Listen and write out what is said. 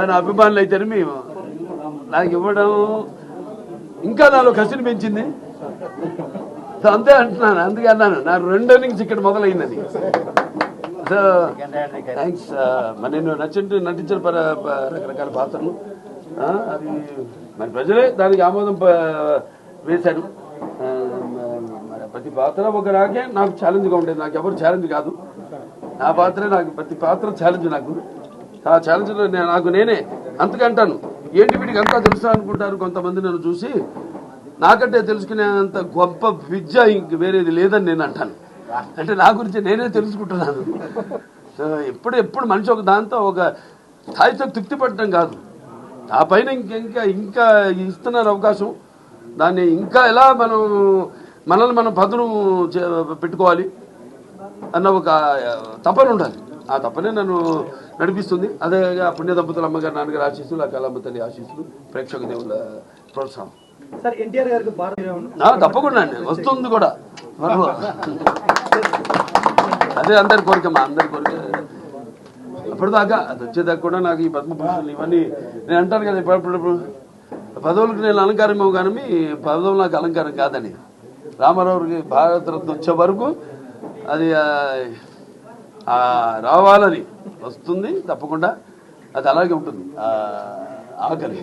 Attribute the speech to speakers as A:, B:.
A: నా అభిమానులు అయితేనే మేము నాకు ఇవ్వడం ఇంకా నాలో కసిని పెంచింది. సో అంతే అంటున్నాను, అందుకే అన్నాను నా 2 innings ఇక్కడ మొదలైందని. So thanks. మరి నేను నటించిన రకరకాల పాత్రలు అది మరి ప్రజలే దానికి ఆమోదం వేశారు. మరి ప్రతి పాత్ర ఒక నాకే నాకు ఛాలెంజ్గా ఉండేది. నాకు ఎవరు ఛాలెంజ్ కాదు, నా పాత్రే నాకు. ప్రతి పాత్ర ఛాలెంజ్ నాకు. ఆ ఛాలెంజ్లో నాకు నేనే అంతకంటాను. ఏంటి వీటికి అంతా తెలుసా అనుకుంటారు కొంతమంది నన్ను చూసి. నాకంటే తెలుసుకునేంత గొప్ప విద్య ఇంక వేరేది లేదని నేను అంటాను. అంటే నా గురించి నేనే తెలుసుకుంటున్నాను. సో ఎప్పుడు మనిషి ఒక దాంతో ఒక స్థాయితో తృప్తి పడటం కాదు, ఆ పైన ఇంకా ఇస్తున్నారు అవకాశం. దాన్ని ఇంకా ఎలా మనల్ని మనం పదును పెట్టుకోవాలి అన్న ఒక తపన ఉండాలి. ఆ తపనే నన్ను నడిపిస్తుంది. అదే పుణ్య దంపతుల అమ్మగారు నాన్నగారు ఆశీస్సులు, ఆ కళమ్మ తల్లి ఆశీస్సులు, ప్రేక్షక దేవుల ప్రోత్సాహం. తప్పకుండా అండి, వస్తుంది కూడా. అదే అందరి కోరికమ్మా, అందరి కోరిక. అప్పటిదాకా అది వచ్చేదాకా కూడా నాకు ఈ పద్మభూషణలు ఇవన్నీ నేను అంటాను కదా, ఇప్పుడు పదవులకు నేను అలంకారం కానీ పదవులు నాకు అలంకారం కాదని. రామారావుకి భారతరత్న వచ్చే వరకు అది రావాలని వస్తుంది తప్పకుండా. అది అలాగే ఉంటుంది. ఆకలి